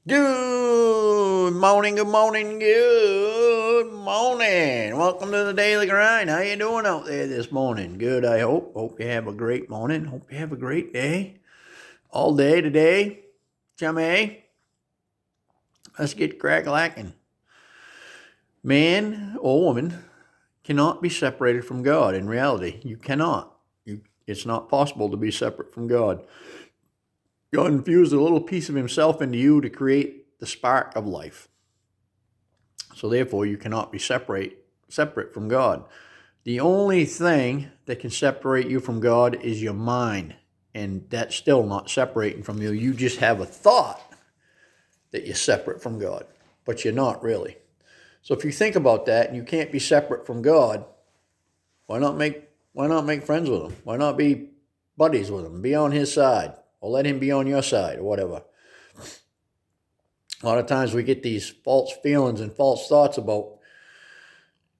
Good morning, good morning, good morning. Welcome to the Daily Grind. How you doing out there this morning? Good, I hope. Hope you have a great morning. Hope you have a great day. All day today. Chummy, let's get crack-lacking. Man or woman cannot be separated from God. In reality, you cannot. It's not possible to be separate from God. God infused a little piece of himself into you to create the spark of life. So therefore, you cannot be separate from God. The only thing that can separate you from God is your mind. And that's still not separating from you. You just have a thought that you're separate from God, but you're not really. So if you think about that and you can't be separate from God, why not make friends with him? Why not be buddies with him? Be on his side, or let him be on your side, or whatever. A lot of times we get these false feelings and false thoughts about,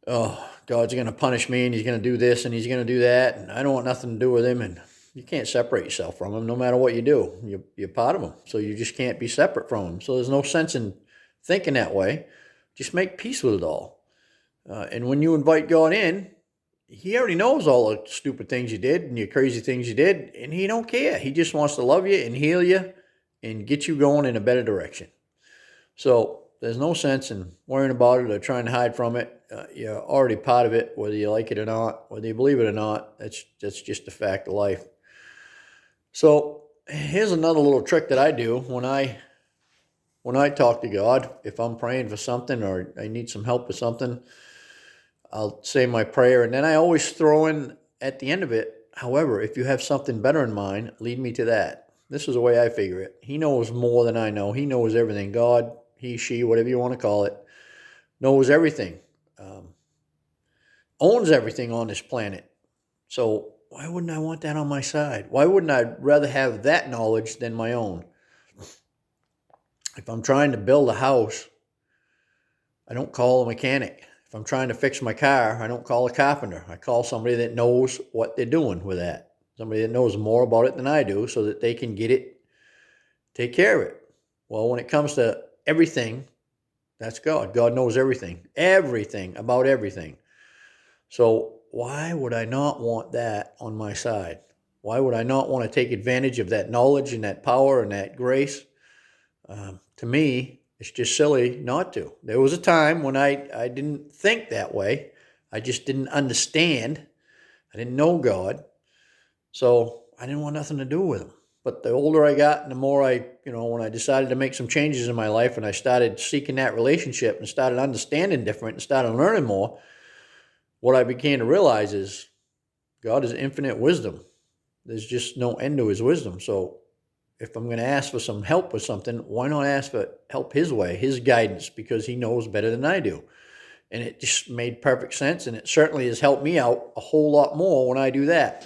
oh, God's going to punish me and he's going to do this and he's going to do that, and I don't want nothing to do with him. And you can't separate yourself from him no matter what you do. You're part of him, so you just can't be separate from him. So there's no sense in thinking that way. Just make peace with it all. And when you invite God in, he already knows all the stupid things you did and your crazy things you did, and he don't care. He just wants to love you and heal you and get you going in a better direction. So there's no sense in worrying about it or trying to hide from it. You're already part of it, whether you like it or not, whether you believe it or not. That's just a fact of life. So here's another little trick that I do when I talk to God. If I'm praying for something or I need some help with something, I'll say my prayer, and then I always throw in at the end of it, however, if you have something better in mind, lead me to that. This is the way I figure it. He knows more than I know. He knows everything. God, he, she, whatever you want to call it, knows everything, owns everything on this planet. So why wouldn't I want that on my side? Why wouldn't I rather have that knowledge than my own? If I'm trying to build a house, I don't call a mechanic. If I'm trying to fix my car, I don't call a carpenter. I call somebody that knows what they're doing with that. Somebody that knows more about it than I do so that they can get it, take care of it. Well, when it comes to everything, that's God. God knows everything about everything. So why would I not want that on my side? Why would I not want to take advantage of that knowledge and that power and that grace? To me, it's just silly not to. There was a time when I didn't think that way. I just didn't understand. I didn't know God. So I didn't want nothing to do with him. But the older I got and the more when I decided to make some changes in my life and I started seeking that relationship and started understanding different and started learning more, what I began to realize is God is infinite wisdom. There's just no end to his wisdom. So if I'm going to ask for some help with something, why not ask for help his way, his guidance, because he knows better than I do. And it just made perfect sense, and it certainly has helped me out a whole lot more when I do that.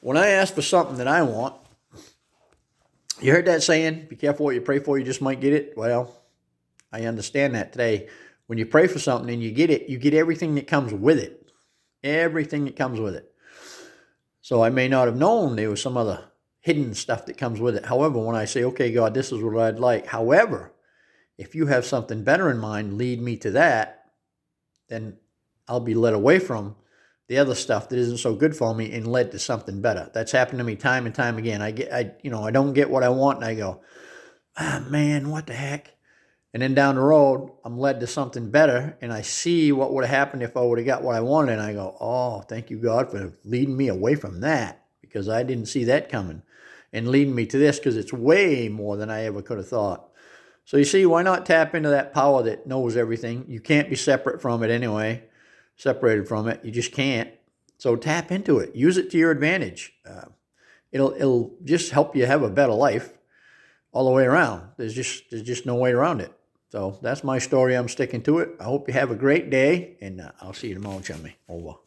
When I ask for something that I want, you heard that saying, be careful what you pray for, you just might get it. Well, I understand that today. When you pray for something and you get it, you get everything that comes with it. Everything that comes with it. So I may not have known there was some other hidden stuff that comes with it. However, when I say, okay, God, this is what I'd like. However, if you have something better in mind, lead me to that, then I'll be led away from the other stuff that isn't so good for me and led to something better. That's happened to me time and time again. I don't get what I want and I go, man, what the heck? And then down the road, I'm led to something better, and I see what would have happened if I would have got what I wanted, and I go, oh, thank you, God, for leading me away from that, because I didn't see that coming, and leading me to this, because it's way more than I ever could have thought. So you see, why not tap into that power that knows everything? You can't be separate from it anyway, separated from it. You just can't. So tap into it. Use it to your advantage. It'll just help you have a better life all the way around. There's just no way around it. So that's my story. I'm sticking to it. I hope you have a great day, and I'll see you tomorrow, chummy. Over.